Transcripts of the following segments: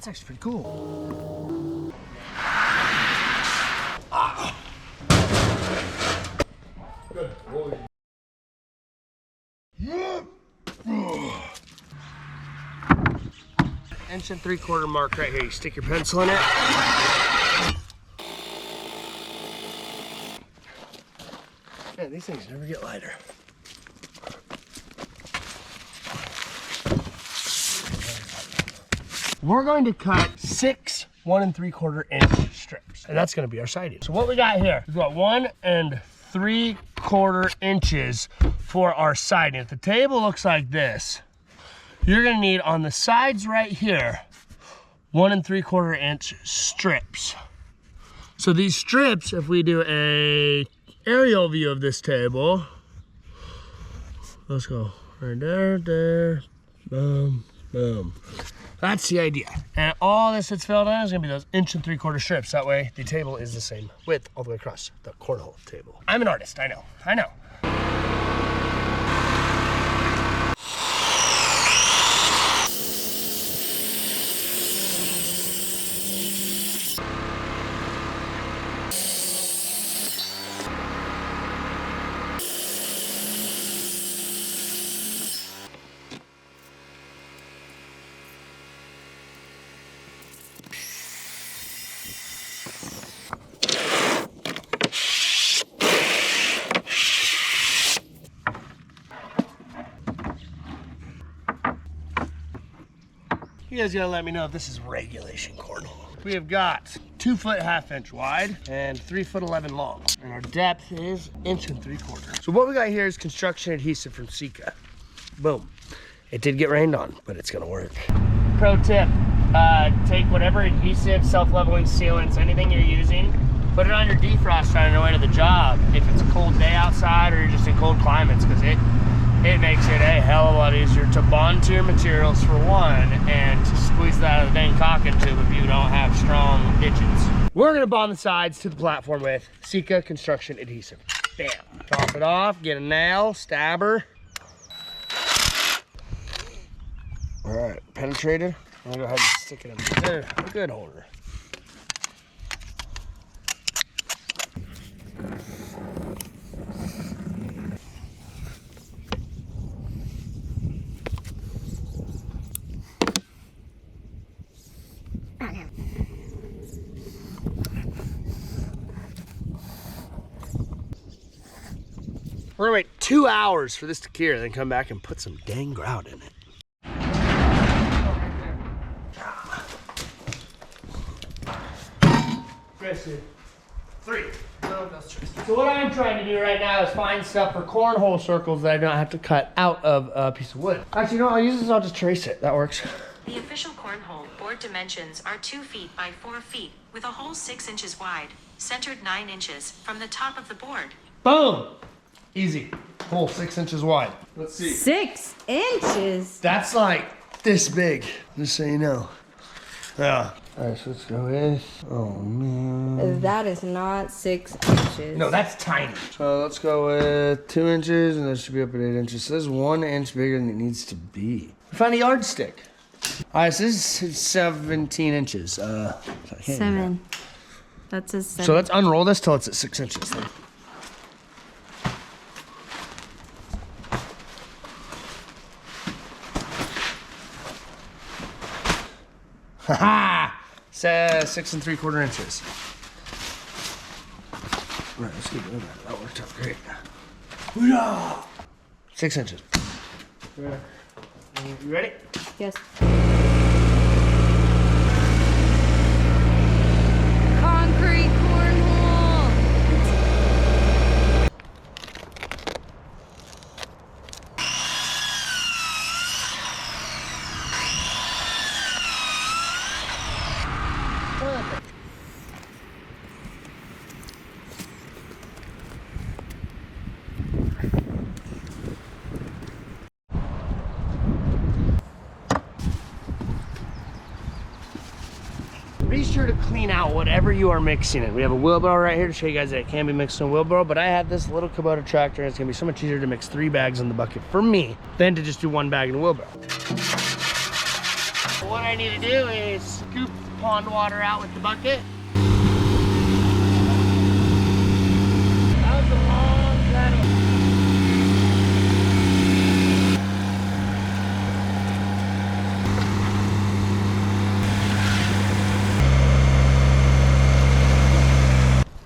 That's actually pretty cool. Good boy. Inch and 3/4 mark right here. You stick your pencil in it. Man, these things never get lighter. We're going to cut 6 1 3/4 inch strips, and that's going to be our siding. So what we got here, we've got 1 3/4 inches for our siding. If the table looks like this, you're going to need on the sides right here 1 3/4 inch strips. So these strips, if we do a aerial view of this table, let's go right there, there, boom, boom. That's the idea. And all this that's filled in is gonna be those 1 3/4 strips. That way the table is the same width all the way across the cornhole table. I'm an artist, I know. You guys gotta let me know if this is regulation cornhole. We have got 2 foot 1/2 inch wide and 3 foot 11 long. And our depth is 1 3/4. So what we got here is construction adhesive from Sika. Boom. It did get rained on, but it's gonna work. Pro tip, take whatever adhesive, self-leveling sealants, anything you're using, put it on your defroster on your way to the job if it's a cold day outside or you're just in cold climates, because it makes it a hell of a lot easier to bond to your materials for one, and to squeeze that out of the dang caulking tube if you don't have strong edges. We're gonna bond the sides to the platform with Sika construction adhesive. Bam, top it off, get a nail, stabber. All right, penetrated. I'm gonna go ahead and stick it in there. A good holder. We're gonna wait 2 hours for this to cure, then come back and put some dang grout in it. Three. So what I'm trying to do right now is find stuff for cornhole circles that I don't have to cut out of a piece of wood. Actually, you know what? I'll use this, I'll just trace it. That works. The official cornhole board dimensions are 2 feet by 4 feet, with a hole 6 inches wide, centered 9 inches from the top of the board. Boom! Easy. Hole 6 inches wide. Let's see. 6 inches? That's like this big, just so you know. Yeah. All right, so let's go with, oh man. That is not 6 inches. No, that's tiny. So let's go with 2 inches, and that should be up at 8 inches. So this is 1 inch bigger than it needs to be. Find a yardstick. All right, so this is 17 inches. So 7. That's a 7. So let's unroll this till it's at 6 inches then. Haha! 6 3/4 inches. All right, let's keep doing that. That worked out great. 6 inches. You ready? Yes. Concrete cornhole. Be sure to clean out whatever you are mixing in. We have a wheelbarrow right here to show you guys that it can be mixed in a wheelbarrow, but I have this little Kubota tractor, and it's gonna be so much easier to mix 3 bags in the bucket for me than to just do 1 bag in a wheelbarrow. what I need to do is scoop pond water out with the bucket. That was a long pedal.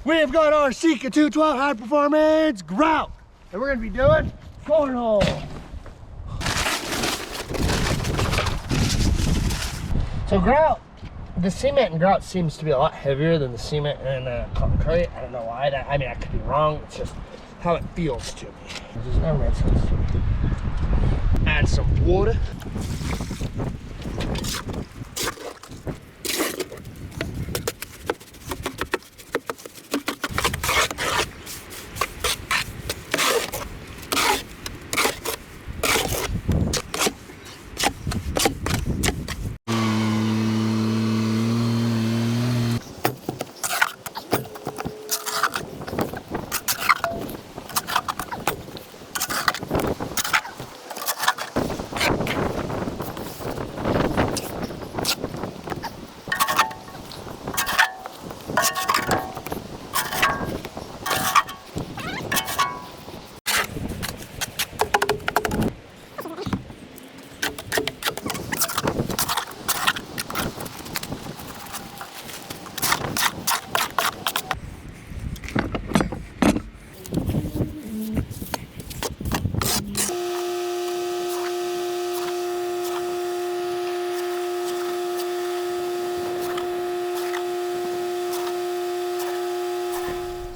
We have got our Sika 212 high performance grout, and we're gonna be doing cornhole. So grout, the cement and grout seems to be a lot heavier than the cement and concrete. I don't know why. I mean, I could be wrong. It's just how it feels to me. It just never made sense to me. Add some water.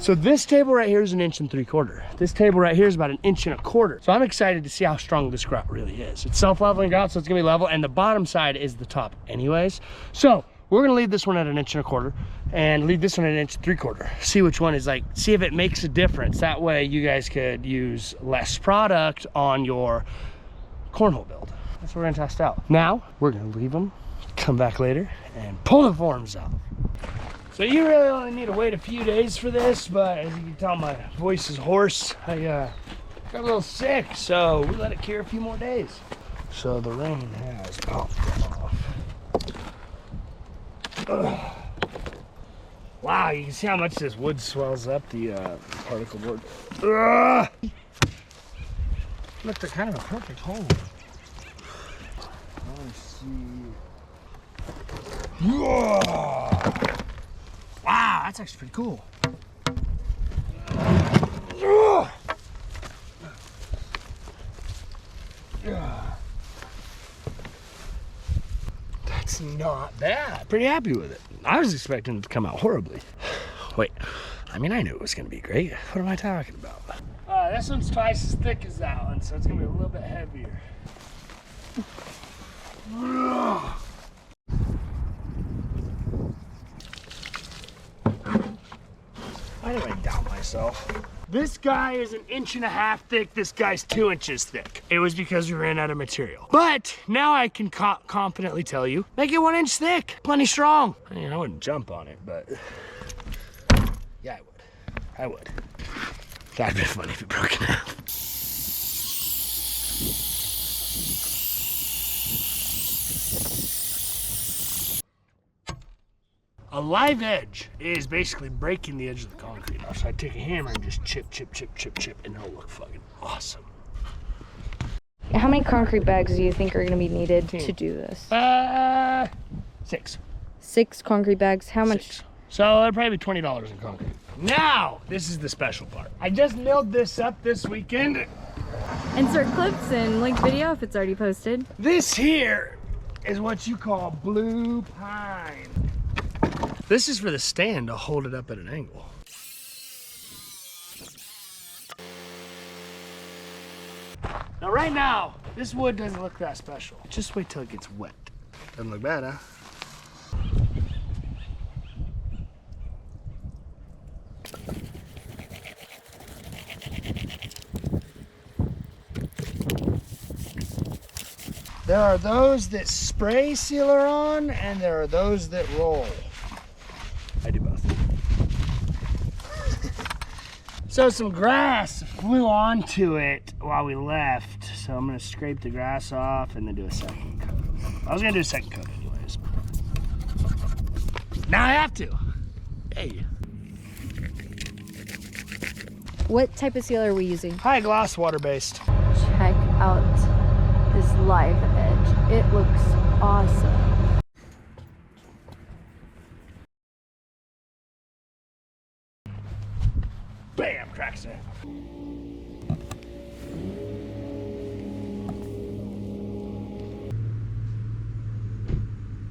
So this table right here is 1 3/4 inches. This table right here is about 1 1/4 inches. So I'm excited to see how strong this grout really is. It's self-leveling grout, so it's gonna be level, and the bottom side is the top anyways. So we're gonna leave this one at 1 1/4 inches and leave this one at 1 3/4 inches. See which one is like, see if it makes a difference. That way you guys could use less product on your cornhole build. That's what we're gonna test out. Now, we're gonna leave them, come back later, and pull the forms out. So you really only need to wait a few days for this, but as you can tell, my voice is hoarse. I got a little sick, so we let it cure a few more days. So the rain has popped off. Ugh. Wow, you can see how much this wood swells up the particle board. Ugh. Look, they're kind of a perfect hole. Let's see. Ugh. Wow, that's actually pretty cool. That's not bad. Pretty happy with it. I was expecting it to come out horribly. Wait, I mean, I knew it was gonna be great. What am I talking about? This one's twice as thick as that one, so it's gonna be a little bit heavier. Why do I doubt myself? This guy is 1.5 inches thick. This guy's 2 inches thick. It was because we ran out of material. But now I can confidently tell you, make it 1 inch thick. Plenty strong. I mean, I wouldn't jump on it, but yeah, I would. That'd be funny if it broke in half. A live edge is basically breaking the edge of the concrete. So I take a hammer and just chip, and it'll look fucking awesome. How many concrete bags do you think are gonna be needed to do this? 6. 6 concrete bags, how much? 6. So it'll probably be $20 in concrete. Now, this is the special part. I just milled this up this weekend. Insert clips and link video if it's already posted. This here is what you call blue pine. This is for the stand to hold it up at an angle. Now right now, this wood doesn't look that special. Just wait till it gets wet. Doesn't look bad, huh? There are those that spray sealer on, and there are those that roll. I do both. So some grass flew onto it while we left, so I'm gonna scrape the grass off and then do a second coat. I was gonna do a second coat anyway. Now I have to. Hey. What type of seal are we using? High gloss, water based. Check out this live edge. It looks awesome. Bam, cracks it.